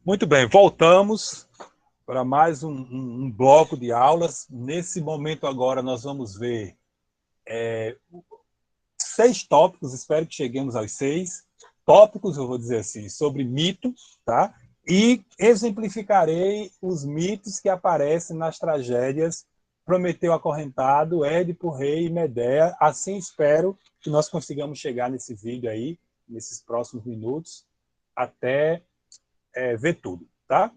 Muito bem, voltamos para mais um bloco de aulas. Nesse momento agora nós vamos ver 6 tópicos, espero que cheguemos aos 6 tópicos, eu vou dizer assim, sobre mito, tá? E exemplificarei os mitos que aparecem nas tragédias Prometeu Acorrentado, Édipo Rei e Medeia. Assim espero que nós consigamos chegar nesse vídeo aí, nesses próximos minutos, até ver tudo, tá?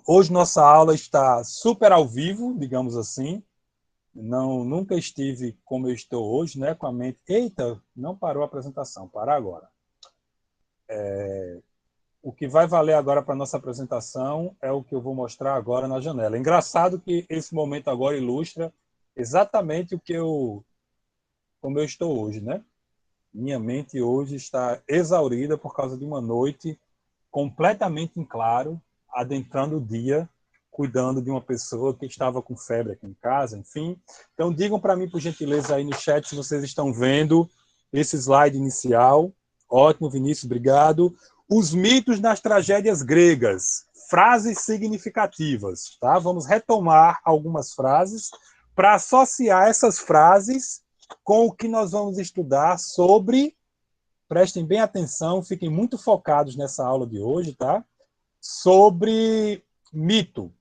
Hoje nossa aula está super ao vivo, digamos assim. Nunca estive como eu estou hoje, né, com a mente. Eita, não parou a apresentação, para agora. O que vai valer agora para a nossa apresentação é o que eu vou mostrar agora na janela. Engraçado que esse momento agora ilustra exatamente como eu estou hoje, né? Minha mente hoje está exaurida por causa de uma noite completamente em claro, adentrando o dia, cuidando de uma pessoa que estava com febre aqui em casa, enfim. Então, digam para mim, por gentileza, aí no chat, se vocês estão vendo esse slide inicial. Ótimo, Vinícius, obrigado. Os mitos nas tragédias gregas, frases significativas, tá? Vamos retomar algumas frases para associar essas frases com o que nós vamos estudar sobre. Prestem bem atenção, fiquem muito focados nessa aula de hoje, tá? Sobre mito.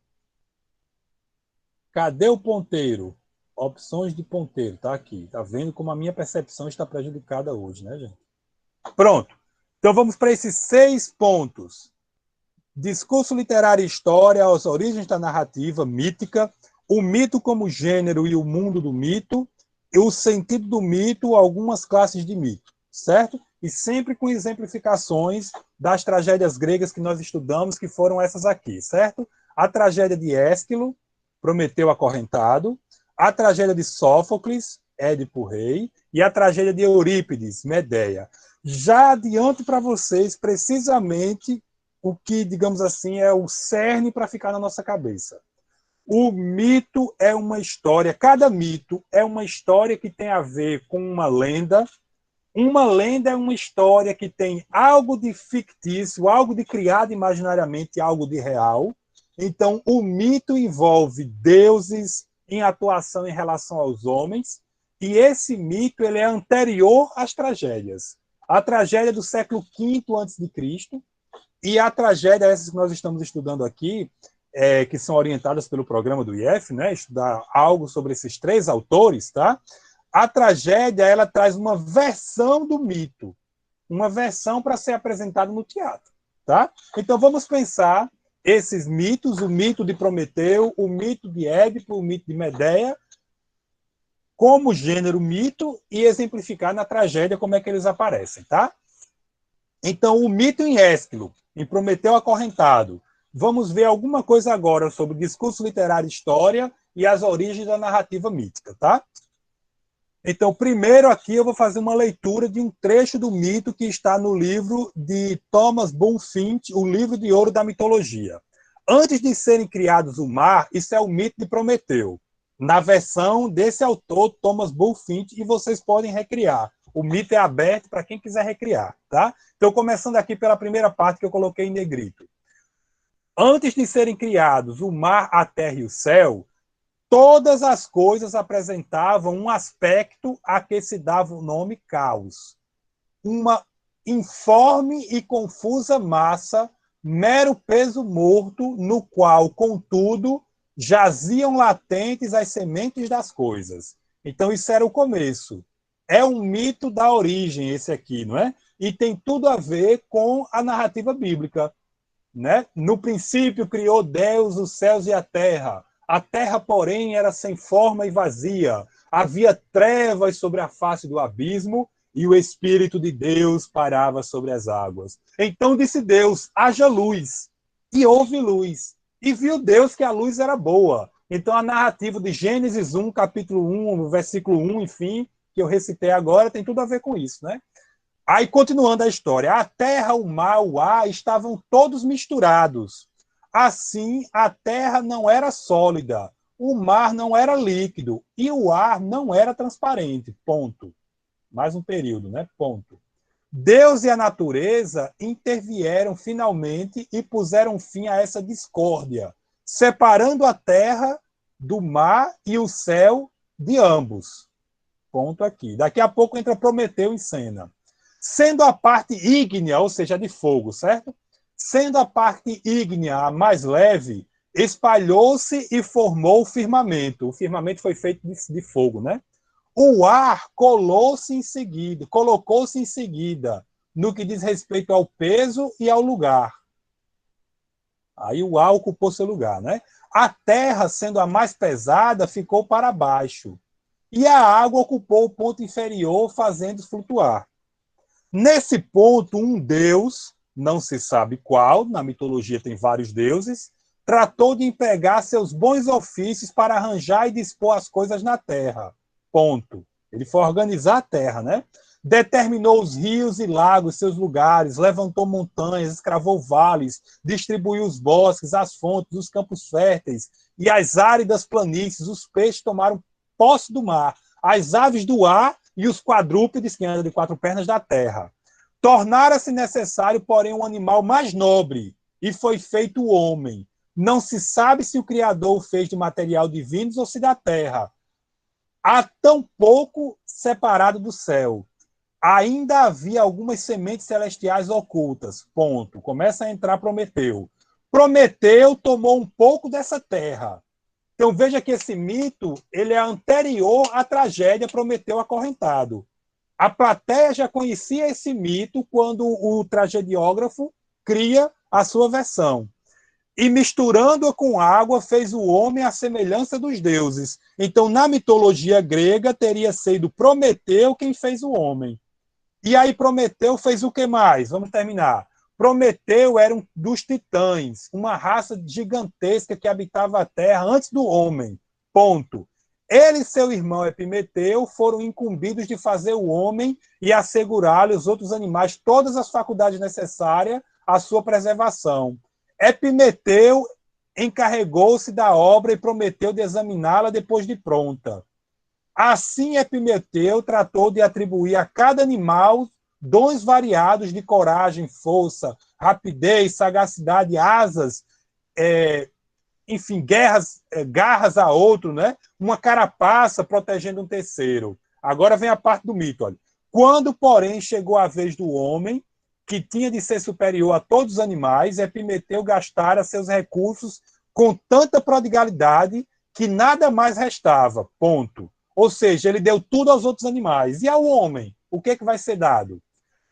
Cadê o ponteiro? Opções de ponteiro, tá aqui. Tá vendo como a minha percepção está prejudicada hoje, né, gente? Pronto. Então vamos para esses 6 pontos. Discurso literário e história, as origens da narrativa mítica, o mito como gênero e o mundo do mito, e o sentido do mito, algumas classes de mito, certo? E sempre com exemplificações das tragédias gregas que nós estudamos, que foram essas aqui, certo? A tragédia de Ésquilo, Prometeu Acorrentado, a tragédia de Sófocles, Édipo Rei, e a tragédia de Eurípides, Medeia. Já adianto para vocês precisamente o que, digamos assim, é o cerne para ficar na nossa cabeça. O mito é uma história, cada mito é uma história que tem a ver com uma lenda. Uma lenda é uma história que tem algo de fictício, algo de criado imaginariamente, algo de real. Então, o mito envolve deuses em atuação em relação aos homens, e esse mito ele é anterior às tragédias. A tragédia do século V a.C., e a tragédia, essas que nós estamos estudando aqui, que são orientadas pelo programa do IF, né, estudar algo sobre esses 3 autores, tá? A tragédia, ela traz uma versão do mito, uma versão para ser apresentada no teatro, tá? Então vamos pensar esses mitos, o mito de Prometeu, o mito de Édipo, o mito de Medeia, como gênero mito e exemplificar na tragédia como é que eles aparecem, tá? Então, o mito em Ésquilo, em Prometeu Acorrentado. Vamos ver alguma coisa agora sobre discurso literário e história e as origens da narrativa mítica, tá? Então, primeiro aqui eu vou fazer uma leitura de um trecho do mito que está no livro de Thomas Bulfinch, o livro de ouro da mitologia. Antes de serem criados o mar, isso é o mito de Prometeu, na versão desse autor, Thomas Bulfinch, e vocês podem recriar. O mito é aberto para quem quiser recriar, tá? Então, começando aqui pela primeira parte que eu coloquei em negrito. Antes de serem criados o mar, a terra e o céu, todas as coisas apresentavam um aspecto a que se dava o nome caos. Uma informe e confusa massa, mero peso morto, no qual, contudo, jaziam latentes as sementes das coisas. Então, isso era o começo. É um mito da origem, esse aqui, não é? E tem tudo a ver com a narrativa bíblica, né? No princípio criou Deus os céus e a terra. A terra, porém, era sem forma e vazia. Havia trevas sobre a face do abismo e o Espírito de Deus parava sobre as águas. Então disse Deus, haja luz. E houve luz. E viu Deus que a luz era boa. Então a narrativa de Gênesis 1, capítulo 1, versículo 1, enfim, que eu recitei agora, tem tudo a ver com isso, né? Aí, continuando a história, a terra, o mar, o ar estavam todos misturados. Assim, a terra não era sólida, o mar não era líquido e o ar não era transparente. Ponto. Mais um período, né? Ponto. Deus e a natureza intervieram finalmente e puseram fim a essa discórdia, separando a terra do mar e o céu de ambos. Ponto aqui. Daqui a pouco entra Prometeu em cena. Sendo a parte ígnea, ou seja, de fogo, certo? Sendo a parte ígnea a mais leve, espalhou-se e formou o firmamento. O firmamento foi feito de fogo, né? O ar colocou-se em seguida, no que diz respeito ao peso e ao lugar. Aí o ar ocupou seu lugar, né? A terra, sendo a mais pesada, ficou para baixo. E a água ocupou o ponto inferior, fazendo flutuar. Nesse ponto, um deus, não se sabe qual, na mitologia tem vários deuses, tratou de empregar seus bons ofícios para arranjar e dispor as coisas na terra. Ponto. Ele foi organizar a terra, né? Determinou os rios e lagos, seus lugares, levantou montanhas, escravou vales, distribuiu os bosques, as fontes, os campos férteis e as áridas planícies. Os peixes tomaram posse do mar, as aves do ar e os quadrúpedes, que andam de quatro pernas, da terra. Tornara-se necessário, porém, um animal mais nobre, e foi feito o homem. Não se sabe se o Criador o fez de material divino ou se da terra. Há tão pouco separado do céu. Ainda havia algumas sementes celestiais ocultas. Ponto. Começa a entrar Prometeu. Prometeu tomou um pouco dessa terra. Então veja que esse mito ele é anterior à tragédia Prometeu acorrentado. A plateia já conhecia esse mito quando o tragediógrafo cria a sua versão. E misturando-a com água, fez o homem à semelhança dos deuses. Então, na mitologia grega, teria sido Prometeu quem fez o homem. E aí Prometeu fez o que mais? Vamos terminar. Prometeu era um dos titãs, uma raça gigantesca que habitava a Terra antes do homem. Ponto. Ele e seu irmão Epimeteu foram incumbidos de fazer o homem e assegurar-lhe os outros animais todas as faculdades necessárias à sua preservação. Epimeteu encarregou-se da obra e prometeu de examiná-la depois de pronta. Assim, Epimeteu tratou de atribuir a cada animal dons variados de coragem, força, rapidez, sagacidade, asas, enfim, garras a outro, né? Uma carapaça protegendo um terceiro. Agora vem a parte do mito. Olha. Quando, porém, chegou a vez do homem, que tinha de ser superior a todos os animais, Epimeteu gastara seus recursos com tanta prodigalidade que nada mais restava. Ponto. Ou seja, ele deu tudo aos outros animais. E ao homem, o que vai ser dado?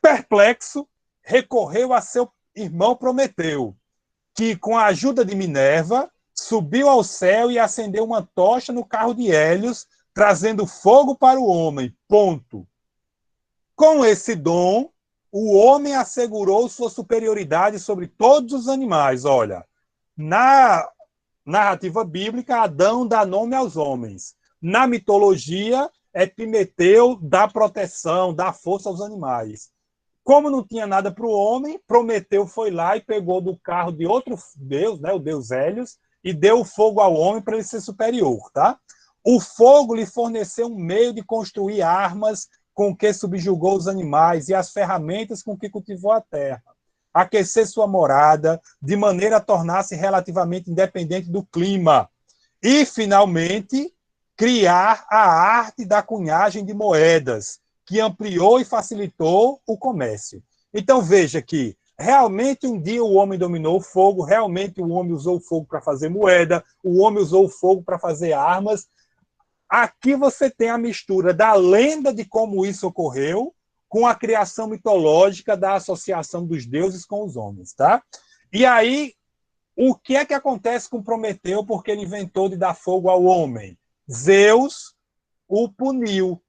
Perplexo, recorreu a seu irmão Prometeu, que, com a ajuda de Minerva, subiu ao céu e acendeu uma tocha no carro de Hélios, trazendo fogo para o homem. Ponto. Com esse dom, o homem assegurou sua superioridade sobre todos os animais. Olha, na narrativa bíblica, Adão dá nome aos homens. Na mitologia, Epimeteu dá proteção, dá força aos animais. Como não tinha nada para o homem, Prometeu foi lá e pegou do carro de outro deus, né, o deus Hélios, e deu o fogo ao homem para ele ser superior. Tá? O fogo lhe forneceu um meio de construir armas com que subjugou os animais e as ferramentas com que cultivou a terra. Aquecer sua morada, de maneira a tornar-se relativamente independente do clima. E, finalmente, criar a arte da cunhagem de moedas, que ampliou e facilitou o comércio. Então, veja que realmente um dia o homem dominou o fogo, realmente o homem usou o fogo para fazer moeda, o homem usou o fogo para fazer armas. Aqui você tem a mistura da lenda de como isso ocorreu com a criação mitológica da associação dos deuses com os homens, tá? E aí, o que é que acontece com Prometeu porque ele inventou de dar fogo ao homem? Zeus o puniu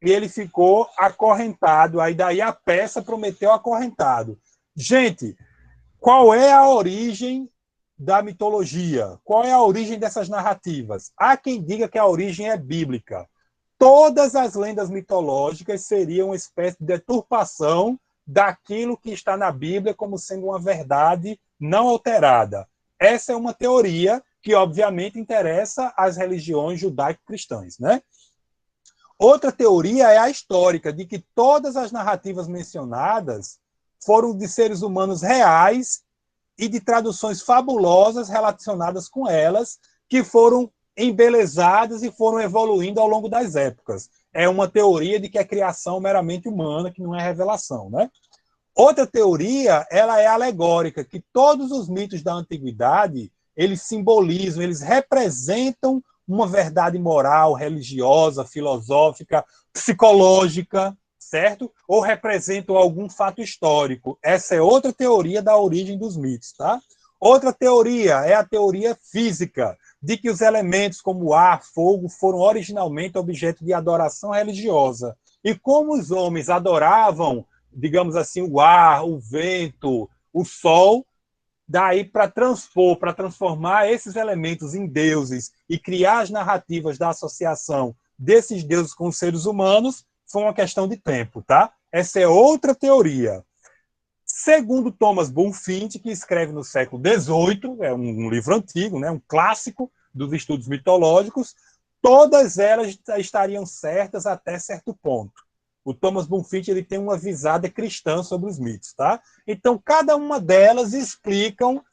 e ele ficou acorrentado. Aí daí a peça Prometeu acorrentado. Gente, qual é a origem da mitologia? Qual é a origem dessas narrativas? Há quem diga que a origem é bíblica. Todas as lendas mitológicas seriam uma espécie de deturpação daquilo que está na Bíblia como sendo uma verdade não alterada. Essa é uma teoria que, obviamente, interessa às religiões judaico-cristãs, né? Outra teoria é a histórica, de que todas as narrativas mencionadas foram de seres humanos reais e de traduções fabulosas relacionadas com elas, que foram embelezadas e foram evoluindo ao longo das épocas. É uma teoria de que é criação meramente humana, que não é revelação, né? Outra teoria, ela é alegórica, que todos os mitos da antiguidade, eles simbolizam, eles representam uma verdade moral, religiosa, filosófica, psicológica, certo? Ou representam algum fato histórico. Essa é outra teoria da origem dos mitos, tá? Outra teoria é a teoria física, de que os elementos como ar, fogo, foram originalmente objeto de adoração religiosa. E como os homens adoravam, digamos assim, o ar, o vento, o sol, daí para transpor, para transformar esses elementos em deuses e criar as narrativas da associação desses deuses com os seres humanos, foi uma questão de tempo, tá? Essa é outra teoria. Segundo Thomas Bulfinch, que escreve no século XVIII, é um livro antigo, né, um clássico dos estudos mitológicos, todas elas estariam certas até certo ponto. O Thomas Bulfinch ele tem uma visada cristã sobre os mitos, tá? Então, cada uma delas explicam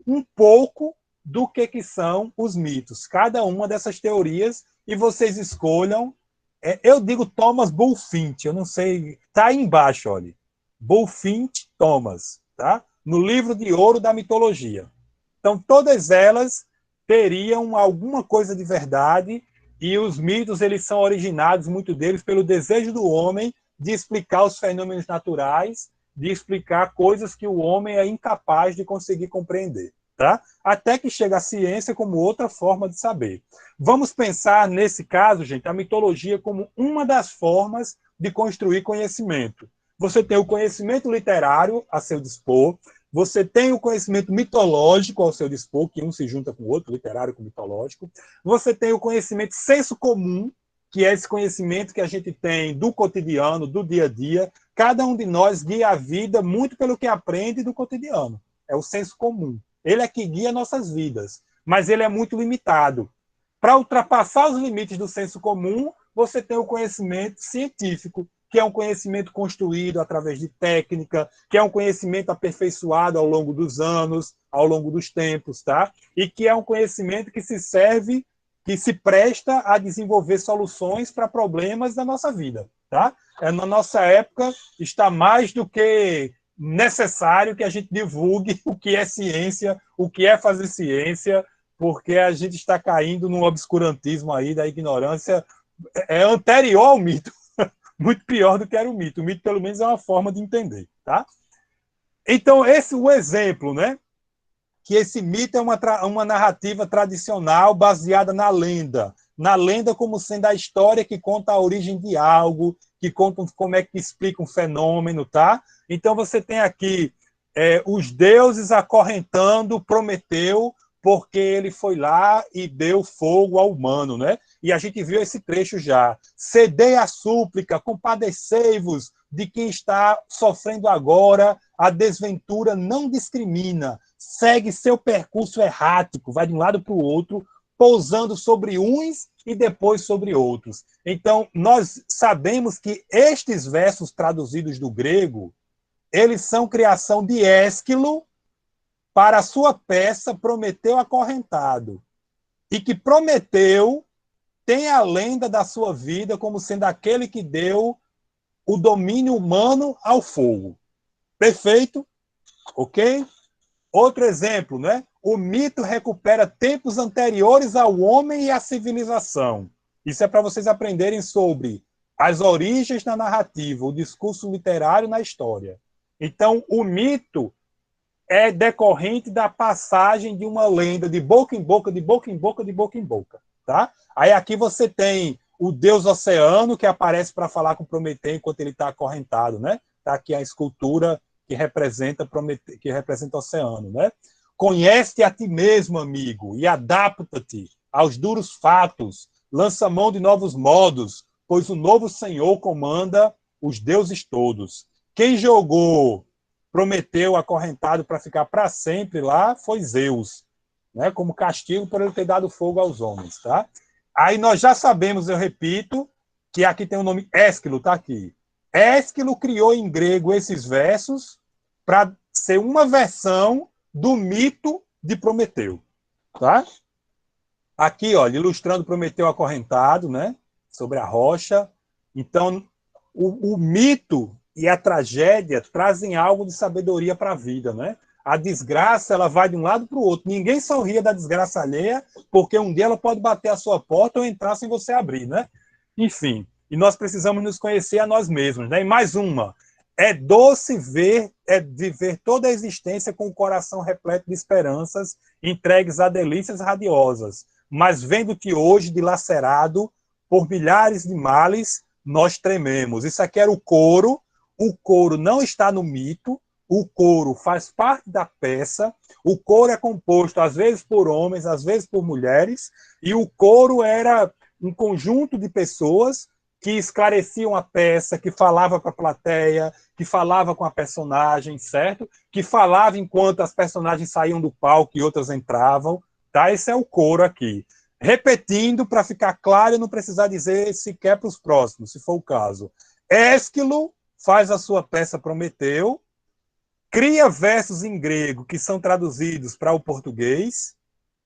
um pouco do que são os mitos. Cada uma dessas teorias, e vocês escolham. Eu digo Thomas Bulfinch, eu não sei, tá aí embaixo, olha. Bulfinch Thomas, tá? No livro de ouro da mitologia. Então, todas elas teriam alguma coisa de verdade, e os mitos eles são originados, muito deles, pelo desejo do homem de explicar os fenômenos naturais, de explicar coisas que o homem é incapaz de conseguir compreender. Tá? Até que chega a ciência como outra forma de saber. Vamos pensar, nesse caso, gente, a mitologia como uma das formas de construir conhecimento. Você tem o conhecimento literário a seu dispor, você tem o conhecimento mitológico ao seu dispor, que um se junta com o outro, literário com mitológico. Você tem o conhecimento senso comum, que é esse conhecimento que a gente tem do cotidiano, do dia a dia. Cada um de nós guia a vida muito pelo que aprende do cotidiano. É o senso comum. Ele é que guia nossas vidas, mas ele é muito limitado. Para ultrapassar os limites do senso comum, você tem o conhecimento científico, que é um conhecimento construído através de técnica, que é um conhecimento aperfeiçoado ao longo dos anos, ao longo dos tempos, tá? E que é um conhecimento que se serve, que se presta a desenvolver soluções para problemas da nossa vida, tá? Na nossa época, está mais do que necessário que a gente divulgue o que é ciência, o que é fazer ciência, porque a gente está caindo num obscurantismo aí da ignorância anterior ao mito. Muito pior do que era o mito. O mito, pelo menos, é uma forma de entender, tá? Então, esse é o exemplo, né? Que esse mito é uma narrativa tradicional baseada na lenda. Na lenda como sendo a história que conta a origem de algo, que conta como é que explica um fenômeno, tá? Então, você tem aqui os deuses acorrentando Prometeu, porque ele foi lá e deu fogo ao humano, né? E a gente viu esse trecho já. Cedei a súplica, compadecei-vos de quem está sofrendo agora, a desventura não discrimina, segue seu percurso errático, vai de um lado para o outro, pousando sobre uns e depois sobre outros. Então, nós sabemos que estes versos traduzidos do grego, eles são criação de Ésquilo, para a sua peça Prometeu Acorrentado. E que Prometeu tem a lenda da sua vida como sendo aquele que deu o domínio humano ao fogo. Perfeito? Ok? Outro exemplo, né? O mito recupera tempos anteriores ao homem e à civilização. Isso é para vocês aprenderem sobre as origens na narrativa, o discurso literário na história. Então, o mito é decorrente da passagem de uma lenda de boca em boca, de boca em boca, de boca em boca. Tá? Aí aqui você tem o deus oceano, que aparece para falar com Prometeu enquanto ele está acorrentado. Né? Está aqui a escultura que representa Prometeu, que representa o oceano. Né? Conhece-te a ti mesmo, amigo, e adapta-te aos duros fatos. Lança mão de novos modos, pois o novo Senhor comanda os deuses todos. Quem jogou Prometeu acorrentado para ficar para sempre lá foi Zeus, né? Como castigo por ele ter dado fogo aos homens, tá? Aí nós já sabemos, eu repito, que aqui tem o nome Ésquilo, tá aqui. Ésquilo criou em grego esses versos para ser uma versão do mito de Prometeu, tá? Aqui, olha, ilustrando Prometeu acorrentado, né? Sobre a rocha. Então, o mito e a tragédia trazem algo de sabedoria para a vida, né? A desgraça, ela vai de um lado para o outro. Ninguém sorria da desgraça alheia, porque um dia ela pode bater a sua porta ou entrar sem você abrir, né? Enfim, e nós precisamos nos conhecer a nós mesmos, né? E mais uma, é doce viver toda a existência com o coração repleto de esperanças, entregues a delícias radiosas, mas vendo-te hoje dilacerado por milhares de males, nós trememos. Isso aqui era o coro não está no mito, o coro faz parte da peça, o coro é composto às vezes por homens, às vezes por mulheres, e o coro era um conjunto de pessoas que esclareciam a peça, que falava com a plateia, que falava com a personagem, certo? Que falava enquanto as personagens saíam do palco e outras entravam, tá? Esse é o coro aqui. Repetindo, para ficar claro, eu não precisar dizer sequer para os próximos, se for o caso. Ésquilo faz a sua peça Prometeu, cria versos em grego que são traduzidos para o português,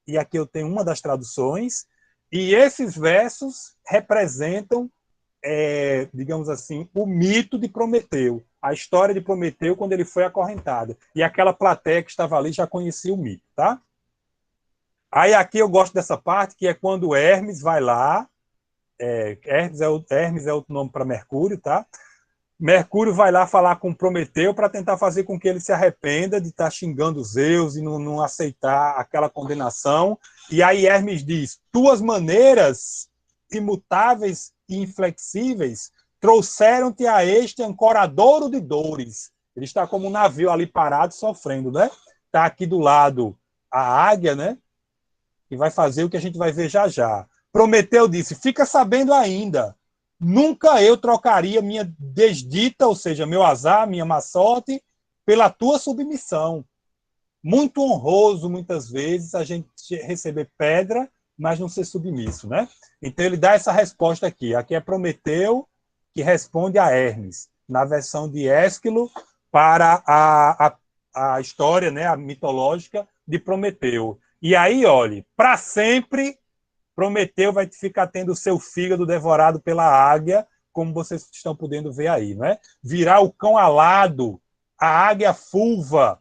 e aqui eu tenho uma das traduções, e esses versos representam, digamos assim, o mito de Prometeu, a história de Prometeu quando ele foi acorrentado. E aquela plateia que estava ali já conhecia o mito, tá? Aí aqui eu gosto dessa parte, que é quando Hermes vai lá, Hermes é outro nome para Mercúrio, tá? Mercúrio vai lá falar com Prometeu para tentar fazer com que ele se arrependa de estar xingando Zeus e não aceitar aquela condenação. E aí Hermes diz: tuas maneiras imutáveis e inflexíveis trouxeram-te a este ancoradouro de dores. Ele está como um navio ali parado, sofrendo, né? Está aqui do lado a águia, né? Que vai fazer o que a gente vai ver já já. Prometeu disse: fica sabendo ainda, nunca eu trocaria minha desdita, ou seja, meu azar, minha má sorte, pela tua submissão. Muito honroso, muitas vezes, a gente receber pedra, mas não ser submisso, né? Então ele dá essa resposta aqui. Aqui é Prometeu que responde a Hermes, na versão de Ésquilo para a história, né, a mitológica de Prometeu. E aí, olhe, para sempre Prometeu vai ficar tendo o seu fígado devorado pela águia, como vocês estão podendo ver aí, não é? Virar o cão alado, a águia fulva,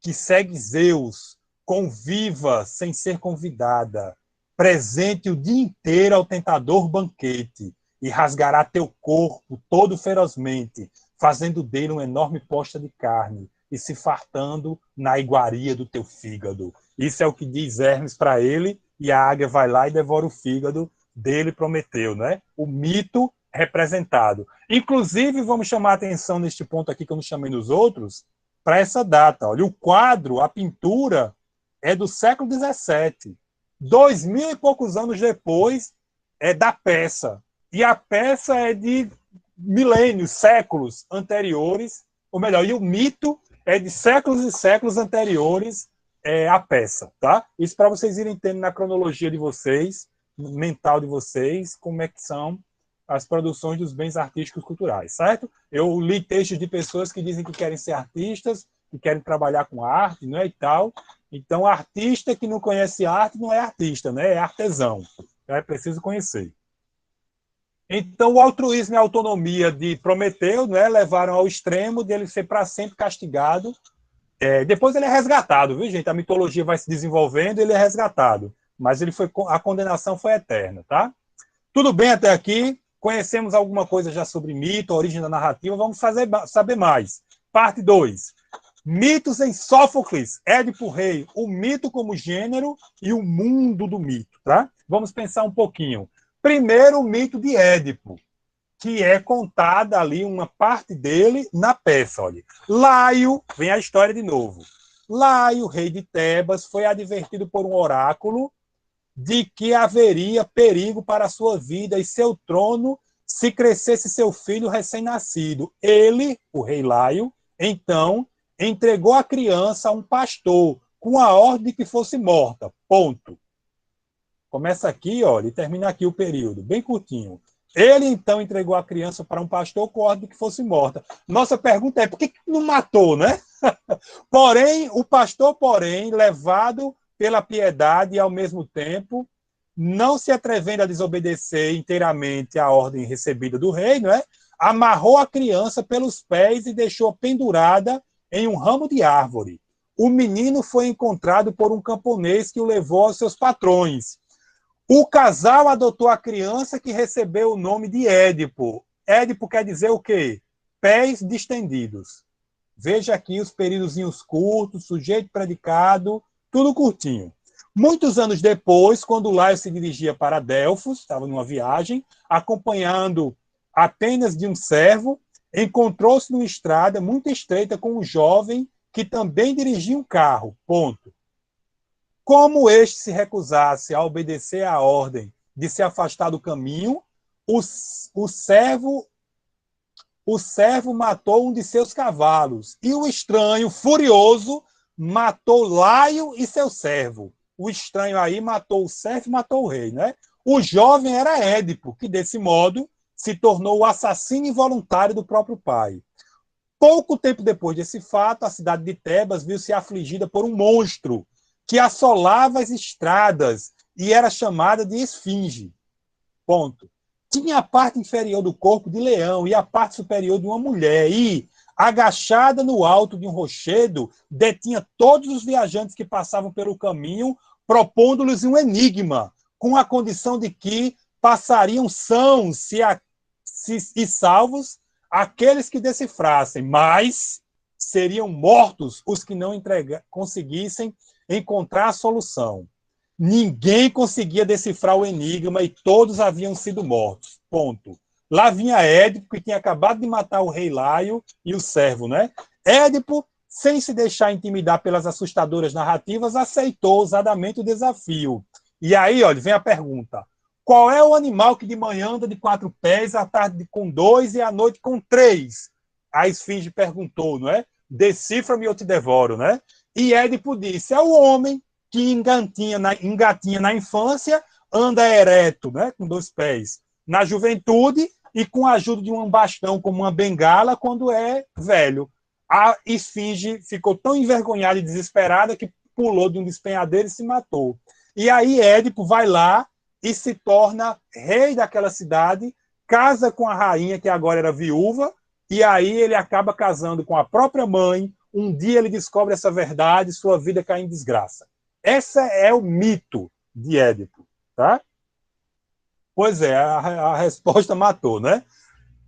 que segue Zeus, conviva sem ser convidada, presente o dia inteiro ao tentador banquete, e rasgará teu corpo todo ferozmente, fazendo dele uma enorme posta de carne, e se fartando na iguaria do teu fígado. Isso é o que diz Hermes para ele, e a águia vai lá e devora o fígado dele, Prometeu, né? O mito representado. Inclusive, vamos chamar a atenção neste ponto aqui que eu não chamei nos outros, para essa data. Olha, o quadro, a pintura, é do século XVII. 2000 e poucos anos depois é da peça. E a peça é de milênios, séculos anteriores, ou melhor, e o mito é de séculos e séculos anteriores à peça, tá? Isso para vocês irem entendendo na cronologia de vocês, mental de vocês, como é que são as produções dos bens artísticos culturais, certo? Eu li textos de pessoas que dizem que querem ser artistas, que querem trabalhar com arte, não é, e tal. Então, artista que não conhece arte não é artista, né? É artesão. Então, é preciso conhecer. Então, o altruísmo e a autonomia de Prometeu, né, levaram ao extremo de ele ser para sempre castigado. Depois ele é resgatado, viu, gente? A mitologia vai se desenvolvendo e ele é resgatado. Mas a condenação foi eterna, tá? Tudo bem até aqui? Conhecemos alguma coisa já sobre mito, a origem da narrativa, vamos saber mais. Parte 2. Mitos em Sófocles, Édipo Rei, o mito como gênero e o mundo do mito, tá? Vamos pensar um pouquinho. Primeiro, o mito de Édipo, que é contada ali uma parte dele na peça. Olha. Laio, vem a história de novo. Laio, rei de Tebas, foi advertido por um oráculo de que haveria perigo para a sua vida e seu trono se crescesse seu filho recém-nascido. Ele, o rei Laio, então, entregou a criança a um pastor com a ordem de que fosse morta. Ponto. Começa aqui, olha, e termina aqui o período, bem curtinho. Ele, então, entregou a criança para um pastor com ordem de que fosse morta. Nossa pergunta é, por que não matou, né? Porém, o pastor, levado pela piedade e, ao mesmo tempo, não se atrevendo a desobedecer inteiramente à ordem recebida do rei, não é? Amarrou a criança pelos pés e deixou pendurada em um ramo de árvore. O menino foi encontrado por um camponês que o levou aos seus patrões. O casal adotou a criança, que recebeu o nome de Édipo. Édipo quer dizer o quê? Pés distendidos. Veja aqui os períodozinhos curtos, sujeito, predicado, tudo curtinho. Muitos anos depois, quando Laio se dirigia para Delfos, estava numa viagem, acompanhando apenas de um servo, encontrou-se numa estrada muito estreita com um jovem que também dirigia um carro. Ponto. Como este se recusasse a obedecer à ordem de se afastar do caminho, o servo matou um de seus cavalos, e o estranho, furioso, matou Laio e seu servo. O estranho aí matou o servo e matou o rei, né? O jovem era Édipo, que desse modo se tornou o assassino involuntário do próprio pai. Pouco tempo depois desse fato, a cidade de Tebas viu-se afligida por um monstro que assolava as estradas e era chamada de esfinge. Ponto. Tinha a parte inferior do corpo de leão e a parte superior de uma mulher, e, agachada no alto de um rochedo, detinha todos os viajantes que passavam pelo caminho, propondo-lhes um enigma, com a condição de que passariam sãos e salvos aqueles que decifrassem, mas seriam mortos os que não conseguissem encontrar a solução. Ninguém conseguia decifrar o enigma e todos haviam sido mortos. Ponto. Lá vinha Édipo, que tinha acabado de matar o rei Laio e o servo, né? Édipo, sem se deixar intimidar pelas assustadoras narrativas, aceitou ousadamente o desafio. E aí, olha, vem a pergunta. Qual é o animal que de manhã anda de 4 pés, à tarde com 2 e à noite com 3? A esfinge perguntou, não é? Decifra-me ou te devoro, né? E Édipo disse, é o homem que engatinha na infância, anda ereto, né, com 2 pés, na juventude e com a ajuda de um bastão como uma bengala quando é velho. A esfinge ficou tão envergonhada e desesperada que pulou de um despenhadeiro e se matou. E aí Édipo vai lá e se torna rei daquela cidade, casa com a rainha, que agora era viúva, e aí ele acaba casando com a própria mãe. Um dia ele descobre essa verdade e sua vida cai em desgraça. Esse é o mito de Édipo, tá? Pois é, a resposta matou, né?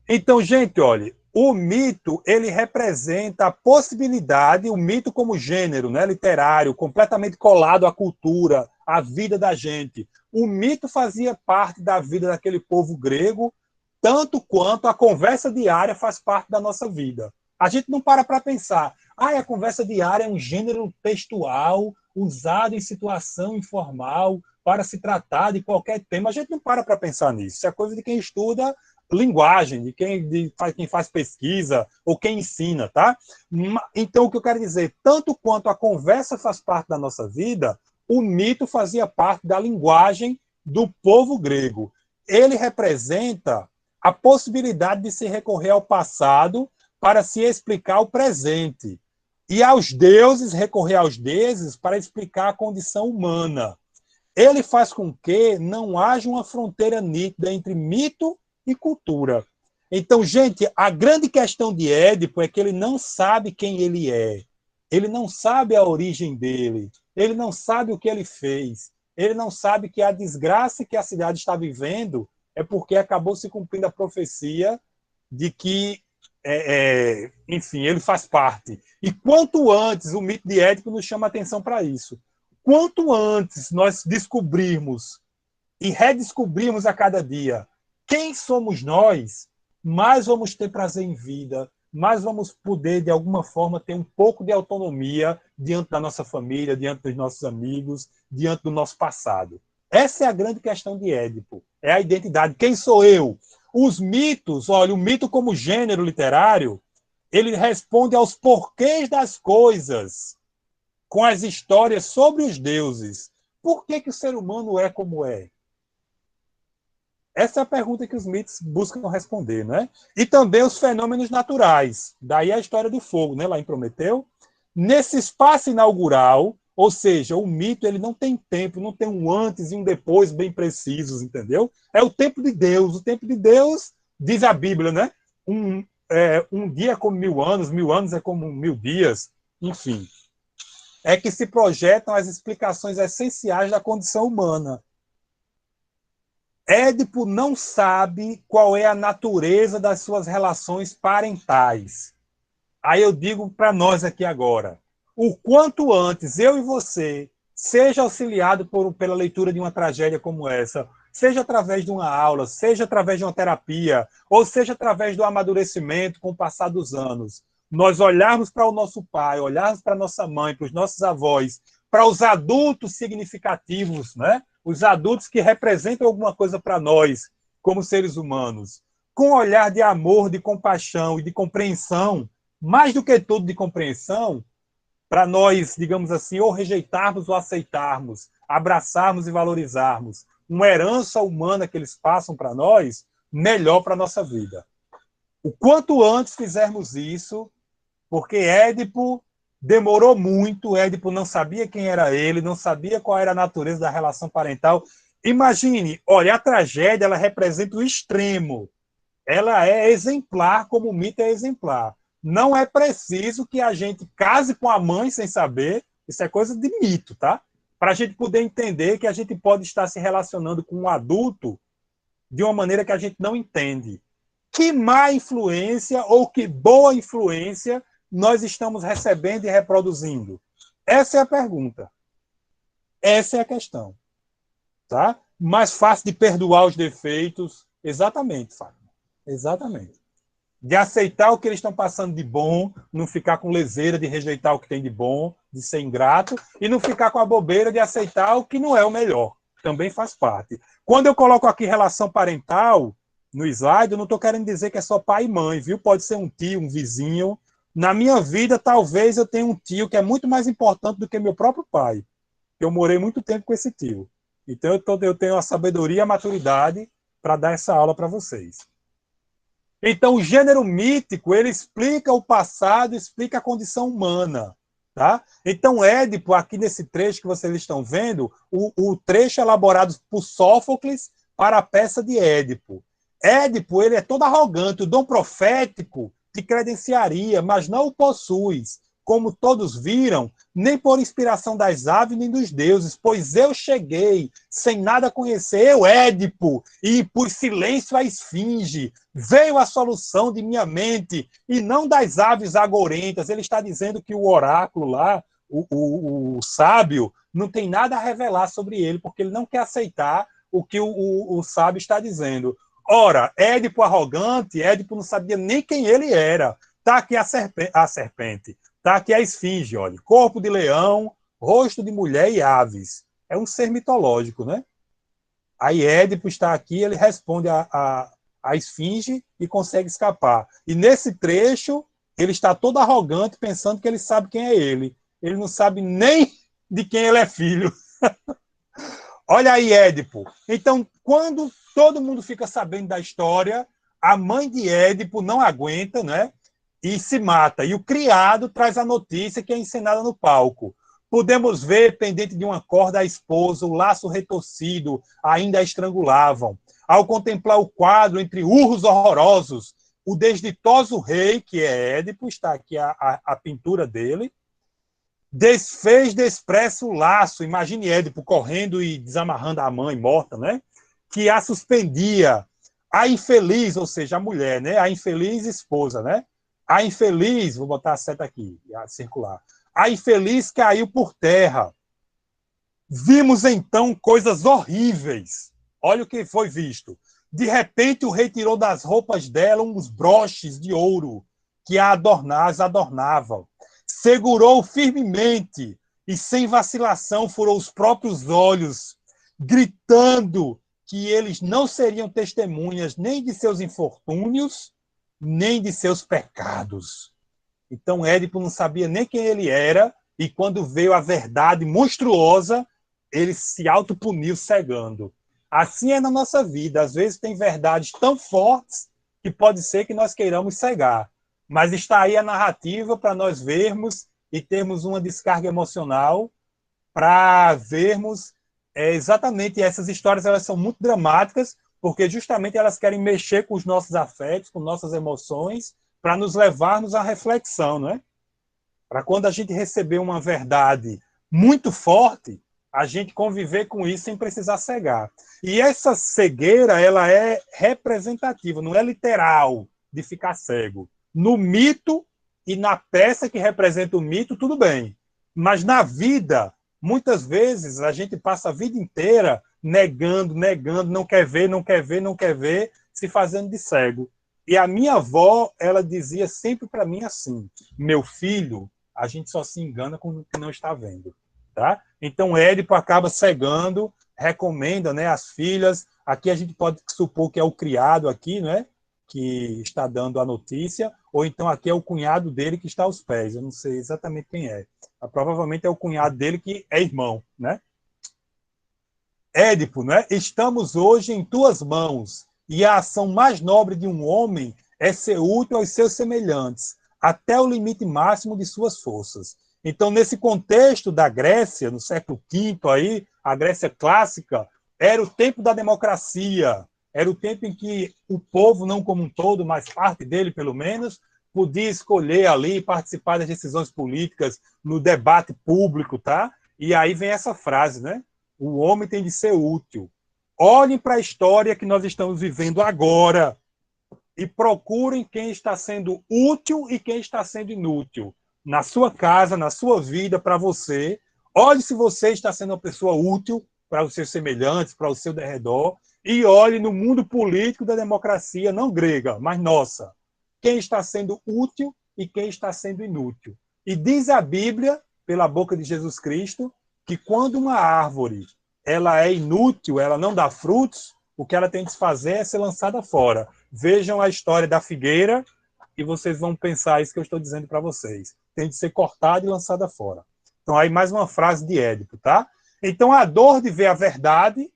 Então, gente, olha, o mito, ele representa a possibilidade, o mito como gênero, né, literário, completamente colado à cultura, à vida da gente. O mito fazia parte da vida daquele povo grego, tanto quanto a conversa diária faz parte da nossa vida. A gente não para pensar, a conversa diária é um gênero textual usado em situação informal para se tratar de qualquer tema. A gente não para pensar nisso. Isso é coisa de quem estuda linguagem, quem faz pesquisa ou quem ensina, tá? Então, o que eu quero dizer, tanto quanto a conversa faz parte da nossa vida, o mito fazia parte da linguagem do povo grego. Ele representa a possibilidade de se recorrer ao passado para se explicar o presente. E aos deuses, recorrer aos deuses para explicar a condição humana. Ele faz com que não haja uma fronteira nítida entre mito e cultura. Então, gente, a grande questão de Édipo é que ele não sabe quem ele é. Ele não sabe a origem dele. Ele não sabe o que ele fez. Ele não sabe que a desgraça que a cidade está vivendo é porque acabou se cumprindo a profecia de que, enfim, ele faz parte. E quanto antes, o mito de Édipo nos chama a atenção para isso. Quanto antes nós descobrirmos e redescobrirmos a cada dia quem somos nós, mais vamos ter prazer em vida, mais vamos poder, de alguma forma, ter um pouco de autonomia diante da nossa família, diante dos nossos amigos, diante do nosso passado. Essa é a grande questão de Édipo. É a identidade. Quem sou eu? Os mitos, olha, o mito como gênero literário, ele responde aos porquês das coisas, com as histórias sobre os deuses. Por que o ser humano é como é? Essa é a pergunta que os mitos buscam responder, né? E também os fenômenos naturais. Daí a história do fogo, né? Lá em Prometeu. Nesse espaço inaugural, ou seja, o mito ele não tem tempo, não tem um antes e um depois bem precisos, entendeu? É o tempo de Deus. O tempo de Deus, diz a Bíblia, né? Um dia é como 1000 anos é como 1000 dias, enfim. É que se projetam as explicações essenciais da condição humana. Édipo não sabe qual é a natureza das suas relações parentais. Aí eu digo para nós aqui agora, o quanto antes eu e você seja auxiliado pela leitura de uma tragédia como essa, seja através de uma aula, seja através de uma terapia, ou seja através do amadurecimento com o passar dos anos, nós olharmos para o nosso pai, olharmos para a nossa mãe, para os nossos avós, para os adultos significativos, né? Os adultos que representam alguma coisa para nós, como seres humanos, com um olhar de amor, de compaixão e de compreensão, mais do que tudo de compreensão, para nós, digamos assim, ou rejeitarmos ou aceitarmos, abraçarmos e valorizarmos uma herança humana que eles passam para nós, melhor para a nossa vida. O quanto antes fizermos isso, porque Édipo demorou muito, Édipo não sabia quem era ele, não sabia qual era a natureza da relação parental. Imagine, olha, a tragédia ela representa o extremo. Ela é exemplar, como o mito é exemplar. Não é preciso que a gente case com a mãe sem saber, isso é coisa de mito, tá? Para a gente poder entender que a gente pode estar se relacionando com um adulto de uma maneira que a gente não entende. Que má influência ou que boa influência nós estamos recebendo e reproduzindo? Essa é a pergunta. Essa é a questão. Tá? Mais fácil de perdoar os defeitos. Exatamente, Fábio. Exatamente. De aceitar o que eles estão passando de bom, não ficar com leseira de rejeitar o que tem de bom, de ser ingrato, e não ficar com a bobeira de aceitar o que não é o melhor. Também faz parte. Quando eu coloco aqui relação parental no slide, eu não estou querendo dizer que é só pai e mãe, viu? Pode ser um tio, um vizinho. Na minha vida, talvez eu tenha um tio que é muito mais importante do que meu próprio pai. Eu morei muito tempo com esse tio. Então eu tenho a sabedoria e a maturidade para dar essa aula para vocês. Então, o gênero mítico, ele explica o passado, explica a condição humana. Tá? Então, Édipo, aqui nesse trecho que vocês estão vendo, o trecho elaborado por Sófocles para a peça de Édipo. Édipo, ele é todo arrogante, o dom profético te credenciaria, mas não o possuis, como todos viram, nem por inspiração das aves nem dos deuses, pois eu cheguei sem nada conhecer, eu, Édipo, e impus silêncio à esfinge, veio a solução de minha mente, e não das aves agorentas. Ele está dizendo que o oráculo lá, o sábio, não tem nada a revelar sobre ele, porque ele não quer aceitar o que o sábio está dizendo. Ora, Édipo arrogante, Édipo não sabia nem quem ele era. Está aqui a serpente. Está aqui a esfinge, olha. Corpo de leão, rosto de mulher e aves. É um ser mitológico, né? Aí Édipo está aqui, ele responde a esfinge e consegue escapar. E nesse trecho, ele está todo arrogante, pensando que ele sabe quem é ele. Ele não sabe nem de quem ele é filho. Olha aí, Édipo. Então, quando todo mundo fica sabendo da história, a mãe de Édipo não aguenta, né? E se mata. E o criado traz a notícia que é encenada no palco. Podemos ver, pendente de uma corda, a esposa, o laço retorcido, ainda a estrangulavam. Ao contemplar o quadro entre urros horrorosos, o desditoso rei, que é Édipo, está aqui a pintura dele, desfez expresso o laço. Imagine Édipo correndo e desamarrando a mãe morta, né? Que a suspendia. A infeliz, ou seja, a mulher, né? A infeliz esposa, né? A infeliz, vou botar a seta aqui, a circular. A infeliz caiu por terra. Vimos então coisas horríveis. Olha o que foi visto. De repente, o rei tirou das roupas dela uns broches de ouro que as adornavam. Segurou firmemente e, sem vacilação, furou os próprios olhos, gritando que eles não seriam testemunhas nem de seus infortúnios, nem de seus pecados. Então, Édipo não sabia nem quem ele era, e quando veio a verdade monstruosa, ele se autopuniu cegando. Assim é na nossa vida. Às vezes tem verdades tão fortes que pode ser que nós queiramos cegar. Mas está aí a narrativa para nós vermos e termos uma descarga emocional para vermos exatamente essas histórias. Elas são muito dramáticas, porque justamente elas querem mexer com os nossos afetos, com nossas emoções, para nos levarmos à reflexão, não é? Para quando a gente receber uma verdade muito forte, a gente conviver com isso sem precisar cegar. E essa cegueira, ela é representativa, não é literal de ficar cego. No mito e na peça que representa o mito, tudo bem. Mas na vida, muitas vezes, a gente passa a vida inteira negando, não quer ver, não quer ver, não quer ver, se fazendo de cego. E a minha avó, ela dizia sempre para mim assim: meu filho, a gente só se engana com o que não está vendo. Tá? Então, Édipo acaba cegando, recomenda, né, as filhas. Aqui a gente pode supor que é o criado aqui, né, que está dando a notícia, ou então aqui é o cunhado dele que está aos pés. Eu não sei exatamente quem é. Provavelmente é o cunhado dele que é irmão, né? Édipo, né? Estamos hoje em tuas mãos, e a ação mais nobre de um homem é ser útil aos seus semelhantes, até o limite máximo de suas forças. Então, nesse contexto da Grécia, no século V, aí, a Grécia clássica, era o tempo da democracia, era o tempo em que o povo, não como um todo, mas parte dele, pelo menos, podia escolher ali, participar das decisões políticas, no debate público, tá? E aí vem essa frase, né? O homem tem de ser útil. Olhem para a história que nós estamos vivendo agora e procurem quem está sendo útil e quem está sendo inútil. Na sua casa, na sua vida, para você. Olhe se você está sendo uma pessoa útil para os seus semelhantes, para o seu derredor. E olhe no mundo político da democracia, não grega, mas nossa. Quem está sendo útil e quem está sendo inútil. E diz a Bíblia, pela boca de Jesus Cristo, que quando uma árvore ela é inútil, ela não dá frutos, o que ela tem de fazer é ser lançada fora. Vejam a história da figueira e vocês vão pensar isso que eu estou dizendo para vocês. Tem de ser cortada e lançada fora. Então, aí mais uma frase de Édipo, tá? Então, a dor de ver a verdade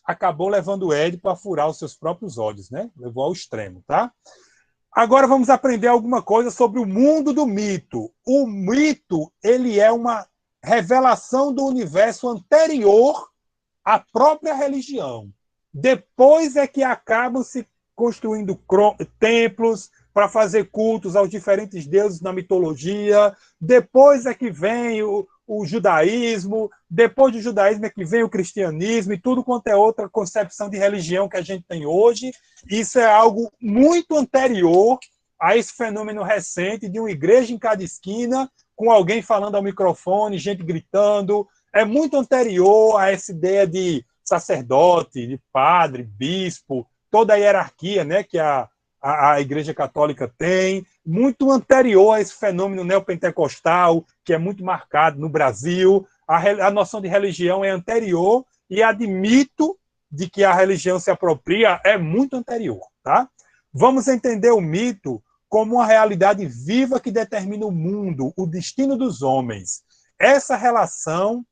acabou levando Édipo a furar os seus próprios olhos, né? Levou ao extremo, tá? Agora vamos aprender alguma coisa sobre o mundo do mito. O mito, ele é uma revelação do universo anterior à própria religião. Depois é que acabam se construindo templos para fazer cultos aos diferentes deuses na mitologia. Depois é que vem o judaísmo. Depois do judaísmo é que vem o cristianismo e tudo quanto é outra concepção de religião que a gente tem hoje. Isso é algo muito anterior a esse fenômeno recente de uma igreja em cada esquina, com alguém falando ao microfone, gente gritando. É muito anterior a essa ideia de sacerdote, de padre, bispo, toda a hierarquia, né, que a Igreja Católica tem, muito anterior a esse fenômeno neopentecostal, que é muito marcado no Brasil. A noção de religião é anterior e a de mito, de que a religião se apropria, é muito anterior. Tá? Vamos entender o mito como uma realidade viva que determina o mundo, o destino dos homens. Essa relação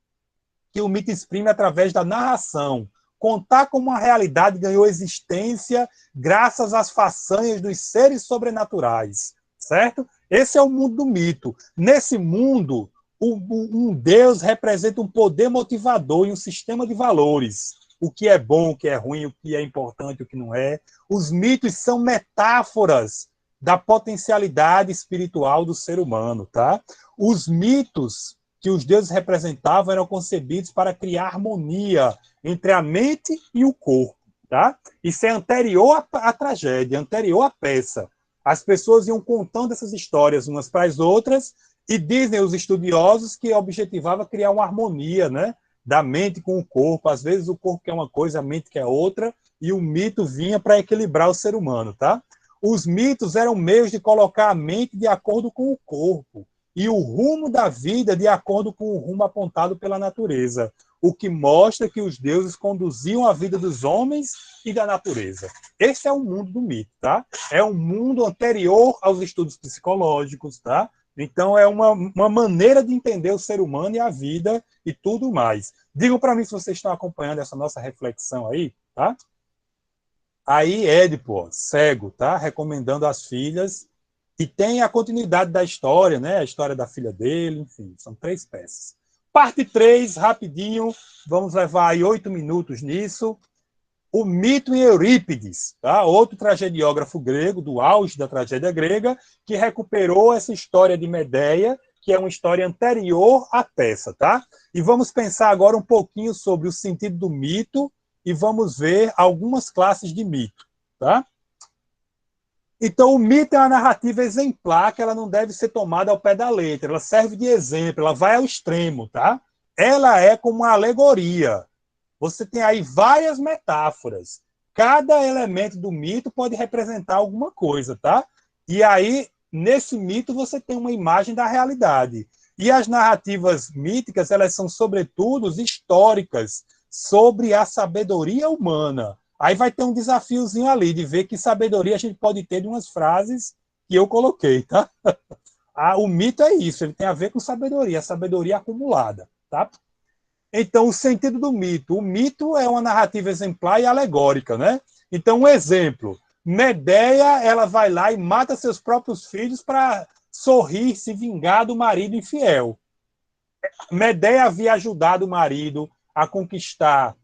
que o mito exprime através da narração. Contar como a realidade ganhou existência graças às façanhas dos seres sobrenaturais, certo? Esse é o mundo do mito. Nesse mundo, um Deus representa um poder motivador e um sistema de valores. O que é bom, o que é ruim, o que é importante, o que não é. Os mitos são metáforas da potencialidade espiritual do ser humano, tá? Os mitos que os deuses representavam eram concebidos para criar harmonia entre a mente e o corpo. Tá? Isso é anterior à tragédia, anterior à peça. As pessoas iam contando essas histórias umas para as outras e dizem os estudiosos que objetivava criar uma harmonia, né, da mente com o corpo. Às vezes o corpo quer uma coisa, a mente quer outra, e o mito vinha para equilibrar o ser humano. Tá? Os mitos eram meios de colocar a mente de acordo com o corpo e o rumo da vida de acordo com o rumo apontado pela natureza, o que mostra que os deuses conduziam a vida dos homens e da natureza. Esse é o mundo do mito, tá? É um mundo anterior aos estudos psicológicos, tá? Então, é uma maneira de entender o ser humano e a vida e tudo mais. Digam para mim se vocês estão acompanhando essa nossa reflexão aí, tá? Aí, Édipo, cego, tá? Recomendando às filhas. E tem a continuidade da história, né? A história da filha dele, enfim, são 3 peças. Parte 3, rapidinho, vamos levar aí 8 minutos nisso. O mito em Eurípides, tá? Outro tragediógrafo grego, do auge da tragédia grega, que recuperou essa história de Medeia, que é uma história anterior à peça, tá? E vamos pensar agora um pouquinho sobre o sentido do mito e vamos ver algumas classes de mito, tá? Então, o mito é uma narrativa exemplar que ela não deve ser tomada ao pé da letra. Ela serve de exemplo, ela vai ao extremo, tá? Ela é como uma alegoria. Você tem aí várias metáforas. Cada elemento do mito pode representar alguma coisa, tá? E aí, nesse mito, você tem uma imagem da realidade. E as narrativas míticas, elas são, sobretudo, históricas, sobre a sabedoria humana. Aí vai ter um desafiozinho ali, de ver que sabedoria a gente pode ter de umas frases que eu coloquei, tá? O mito é isso, ele tem a ver com sabedoria, a sabedoria acumulada, tá? Então, o sentido do mito. O mito é uma narrativa exemplar e alegórica, né? Então, um exemplo. Medeia, ela vai lá e mata seus próprios filhos para sorrir, se vingar do marido infiel. Medeia havia ajudado o marido a conquistar,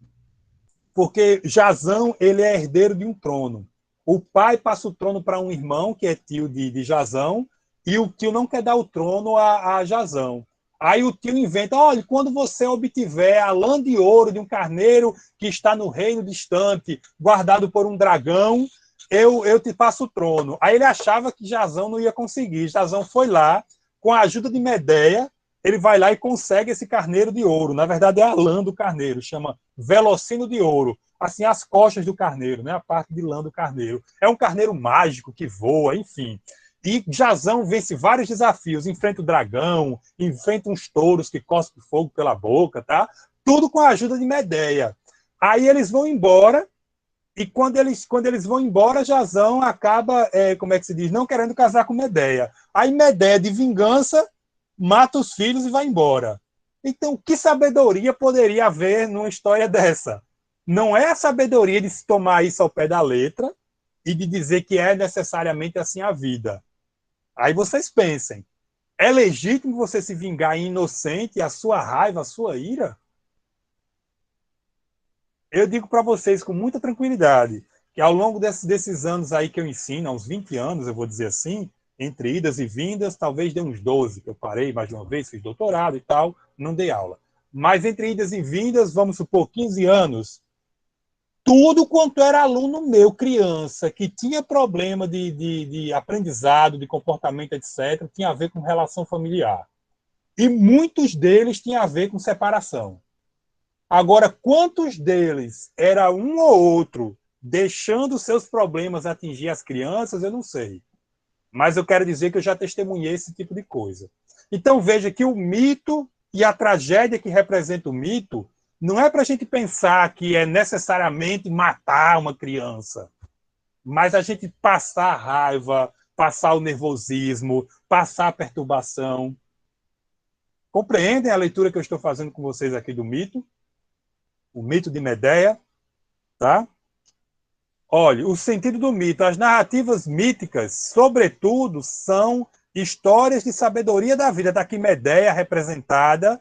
porque Jazão, ele é herdeiro de um trono. O pai passa o trono para um irmão, que é tio de Jazão, e o tio não quer dar o trono a Jazão. Aí o tio inventa, olha, quando você obtiver a lã de ouro de um carneiro que está no reino distante, guardado por um dragão, eu te passo o trono. Aí ele achava que Jazão não ia conseguir. Jazão foi lá, com a ajuda de Medeia, ele vai lá e consegue esse carneiro de ouro. Na verdade, é a lã do carneiro, chama velocino de ouro. Assim, as costas do carneiro, né? A parte de lã do carneiro. É um carneiro mágico que voa, enfim. E Jazão vence vários desafios, enfrenta o dragão, enfrenta uns touros que cospem fogo pela boca, tá? Tudo com a ajuda de Medeia. Aí eles vão embora, e quando eles vão embora, Jazão acaba, como é que se diz, não querendo casar com Medeia. Aí Medeia, de vingança, mata os filhos e vai embora. Então, que sabedoria poderia haver numa história dessa? Não é a sabedoria de se tomar isso ao pé da letra e de dizer que é necessariamente assim a vida. Aí vocês pensem, é legítimo você se vingar inocente, a sua raiva, a sua ira? Eu digo para vocês com muita tranquilidade que ao longo desses anos aí que eu ensino, há uns 20 anos, eu vou dizer assim, entre idas e vindas, talvez dê uns 12, que eu parei mais de uma vez, fiz doutorado e tal, não dei aula. Mas entre idas e vindas, vamos supor, 15 anos, tudo quanto era aluno meu, criança, que tinha problema de aprendizado, de comportamento, etc., tinha a ver com relação familiar. E muitos deles tinham a ver com separação. Agora, quantos deles era um ou outro deixando seus problemas atingir as crianças, eu não sei. Mas eu quero dizer que eu já testemunhei esse tipo de coisa. Então, veja que o mito e a tragédia que representa o mito não é para a gente pensar que é necessariamente matar uma criança, mas a gente passar a raiva, passar o nervosismo, passar a perturbação. Compreendem a leitura que eu estou fazendo com vocês aqui do mito? O mito de Medeia, tá? Olha, o sentido do mito. As narrativas míticas, sobretudo, são histórias de sabedoria da vida. Está aqui Medeia representada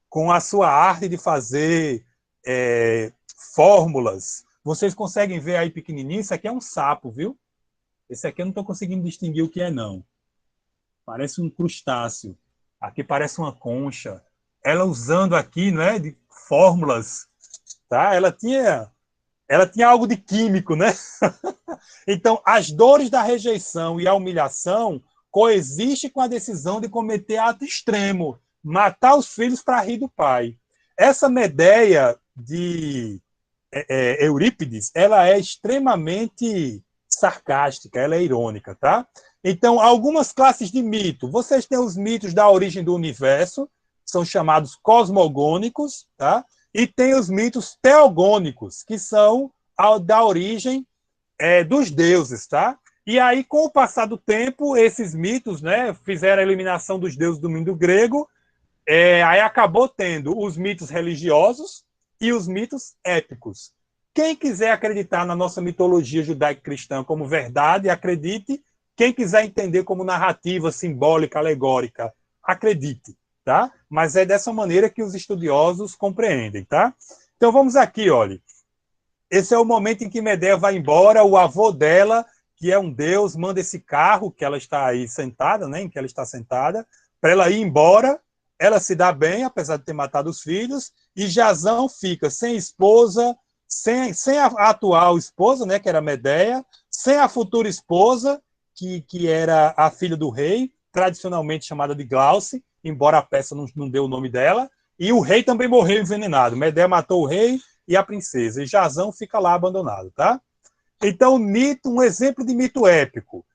com a sua arte de fazer fórmulas. Vocês conseguem ver aí pequenininho? Isso aqui é um sapo, viu? Esse aqui eu não estou conseguindo distinguir o que é, não. Parece um crustáceo. Aqui parece uma concha. Ela usando aqui, não é, de fórmulas, tá? Ela tinha algo de químico, né? Então, as dores da rejeição e a humilhação coexistem com a decisão de cometer ato extremo, matar os filhos para rir do pai. Essa Medeia de Eurípides, ela é extremamente sarcástica, ela é irônica, tá? Então, algumas classes de mito. Vocês têm os mitos da origem do universo, são chamados cosmogônicos, tá? E tem os mitos teogônicos, que são da origem dos deuses, tá? E aí, com o passar do tempo, esses mitos, né, fizeram a eliminação dos deuses do mundo grego, aí acabou tendo os mitos religiosos e os mitos épicos. Quem quiser acreditar na nossa mitologia judaico-cristã como verdade, acredite. Quem quiser entender como narrativa simbólica, alegórica, acredite, tá? Mas é dessa maneira que os estudiosos compreendem, tá? Então vamos aqui, olha. Esse é o momento em que Medea vai embora, o avô dela, que é um deus, manda esse carro que ela está aí sentada, né, em que ela está sentada, para ela ir embora. Ela se dá bem, apesar de ter matado os filhos, e Jasão fica sem esposa, sem a atual esposa, né, que era Medea, sem a futura esposa, que era a filha do rei, tradicionalmente chamada de Glauce, embora a peça não dê o nome dela, e o rei também morreu envenenado. Medea matou o rei e a princesa, e Jasão fica lá abandonado, tá? Então, mito, um exemplo de mito épico.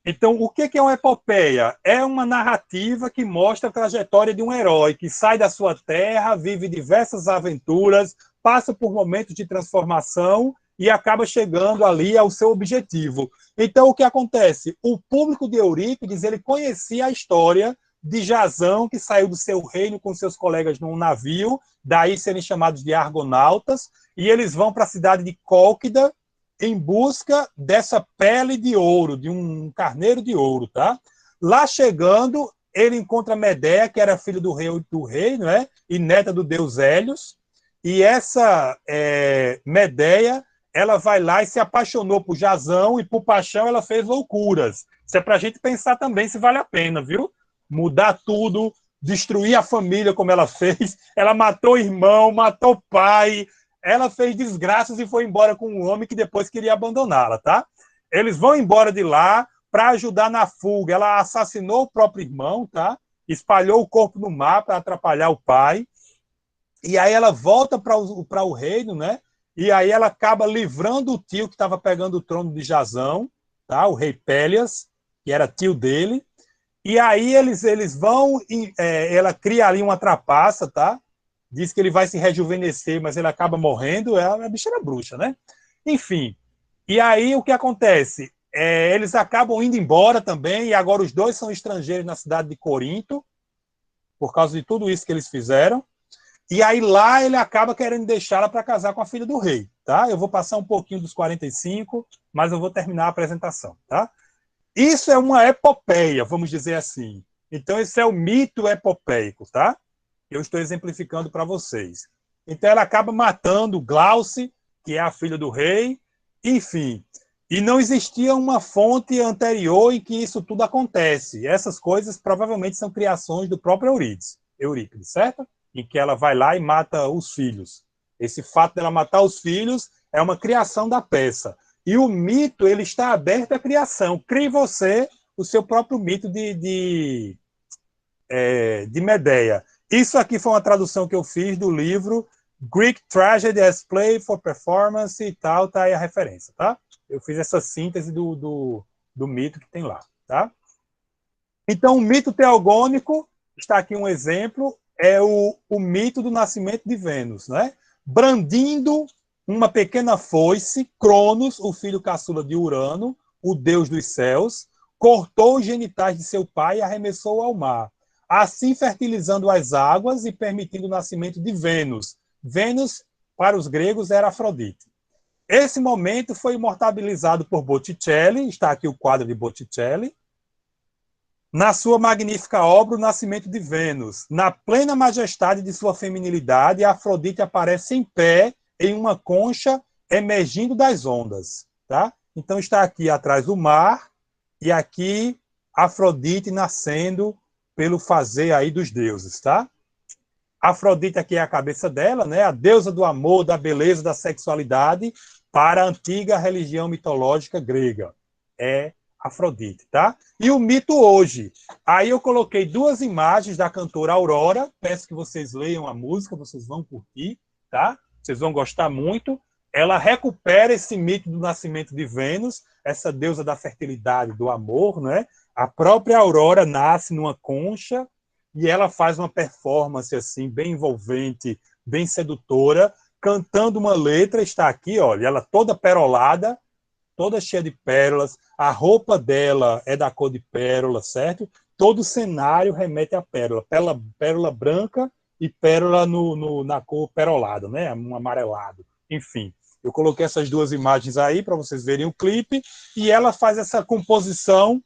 Então, o que é uma epopeia? É uma narrativa que mostra a trajetória de um herói que sai da sua terra, vive diversas aventuras, passa por momentos de transformação e acaba chegando ali ao seu objetivo. Então, o que acontece? O público de Eurípides, ele conhecia a história de Jasão, que saiu do seu reino com seus colegas num navio, daí serem chamados de argonautas, e eles vão para a cidade de Cólquida, em busca dessa pele de ouro, de um carneiro de ouro, tá? Lá chegando, ele encontra Medea, que era filha do rei, não é? E neta do deus Hélios, e essa Medea, ela vai lá e se apaixonou por Jasão, e por paixão ela fez loucuras. Isso é pra gente pensar também se vale a pena, viu? Mudar tudo, destruir a família como ela fez, ela matou o irmão, matou o pai, ela fez desgraças e foi embora com um homem que depois queria abandoná-la, tá? Eles vão embora de lá para ajudar na fuga. Ela assassinou o próprio irmão, tá? Espalhou o corpo no mar para atrapalhar o pai. E aí ela volta para o reino, né? E aí ela acaba livrando o tio que estava pegando o trono de Jasão, tá? O rei Pélias, que era tio dele. E aí eles vão, ela cria ali uma trapaça, tá? Diz que ele vai se rejuvenescer, mas ele acaba morrendo. A bicha era bruxa, né? Enfim. E aí o que acontece? Eles acabam indo embora também, e agora os dois são estrangeiros na cidade de Corinto, por causa de tudo isso que eles fizeram. E aí lá ele acaba querendo deixá-la para casar com a filha do rei, tá? Eu vou passar um pouquinho dos 45, mas eu vou terminar a apresentação, tá? Isso é uma epopeia, vamos dizer assim. Então esse é o mito epopeico, tá? Eu estou exemplificando para vocês. Então ela acaba matando Glauce, que é a filha do rei, enfim. E não existia uma fonte anterior em que isso tudo acontece. Essas coisas provavelmente são criações do próprio Eurípides, certo? Em que ela vai lá e mata os filhos. Esse fato dela matar os filhos é uma criação da peça. E o mito, ele está aberto à criação. Crie você o seu próprio mito de Medea. Isso aqui foi uma tradução que eu fiz do livro Greek Tragedy as Play for Performance e tal, tá aí a referência, tá? Eu fiz essa síntese do mito que tem lá, tá? Então, o mito teogônico, está aqui um exemplo, é o mito do nascimento de Vênus, né? Brandindo uma pequena foice, Cronos, o filho caçula de Urano, o deus dos céus, cortou os genitais de seu pai e arremessou ao mar, assim fertilizando as águas e permitindo o nascimento de Vênus. Vênus, para os gregos, era Afrodite. Esse momento foi imortalizado por Botticelli, está aqui o quadro de Botticelli, na sua magnífica obra O Nascimento de Vênus. Na plena majestade de sua feminilidade, Afrodite aparece em pé em uma concha emergindo das ondas. Tá? Então está aqui atrás o mar e aqui Afrodite nascendo pelo fazer aí dos deuses. Tá? Afrodite aqui é a cabeça dela, né? A deusa do amor, da beleza, da sexualidade para a antiga religião mitológica grega. É Afrodite, tá? E o mito hoje. Aí eu coloquei duas imagens da cantora Aurora. Peço que vocês leiam a música, vocês vão curtir, tá? Vocês vão gostar muito. Ela recupera esse mito do nascimento de Vênus, essa deusa da fertilidade, do amor, né? A própria Aurora nasce numa concha e ela faz uma performance assim bem envolvente, bem sedutora, cantando uma letra. Está aqui, olha, ela toda perolada, toda cheia de pérolas, a roupa dela é da cor de pérola, certo? Todo o cenário remete a pérola, pérola branca e pérola na cor perolado, né? Um amarelado, enfim. Eu coloquei essas duas imagens aí para vocês verem o clipe, e ela faz essa composição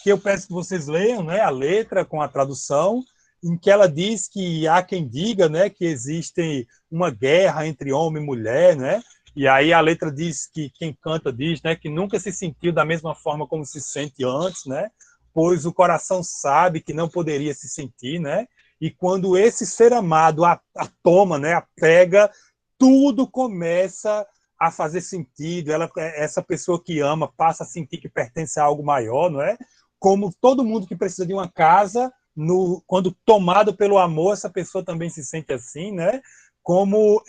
que eu peço que vocês leiam, né, a letra com a tradução, em que ela diz que há quem diga, né, que existe uma guerra entre homem e mulher, né? E aí a letra diz que quem canta diz, né, que nunca se sentiu da mesma forma como se sente antes, né? Pois o coração sabe que não poderia se sentir, né? E quando esse ser amado a toma, né, a pega, tudo começa a fazer sentido. Essa pessoa que ama passa a sentir que pertence a algo maior, não é? Como todo mundo que precisa de uma casa, quando tomado pelo amor, essa pessoa também se sente assim, né? Como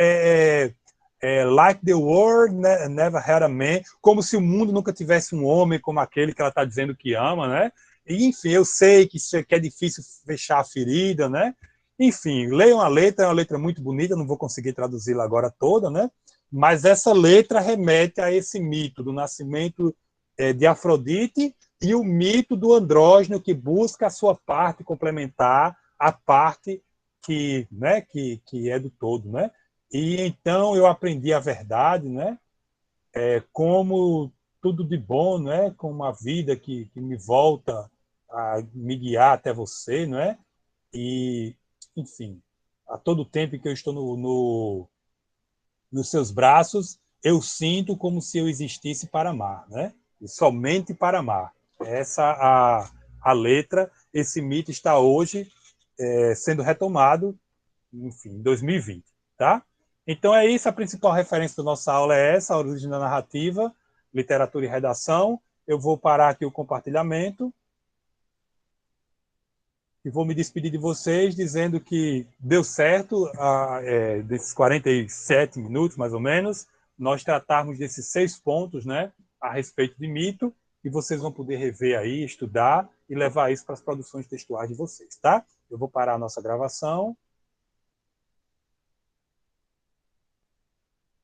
like the world never had a man, como se o mundo nunca tivesse um homem como aquele que ela está dizendo que ama, né? E, enfim, eu sei que é difícil fechar a ferida, né? Enfim, leiam a letra, é uma letra muito bonita, não vou conseguir traduzi-la agora toda, né? Mas essa letra remete a esse mito do nascimento de Afrodite e o mito do andrógeno que busca a sua parte complementar a parte né, que é do todo, né? E então eu aprendi a verdade, né? Como tudo de bom, né? Com uma vida que me volta a me guiar até você, não é? E, enfim, a todo tempo que eu estou nos seus braços, eu sinto como se eu existisse para amar, né? E somente para amar. Essa a letra. Esse mito está hoje sendo retomado, enfim, em 2020, tá? Então é isso, a principal referência da nossa aula é essa, a origem da narrativa, literatura e redação. Eu vou parar aqui o compartilhamento e vou me despedir de vocês dizendo que deu certo, desses 47 minutos, mais ou menos, nós tratarmos desses 6 pontos, né, a respeito de mito, e vocês vão poder rever aí, estudar e levar isso para as produções textuais de vocês, tá? Eu vou parar a nossa gravação.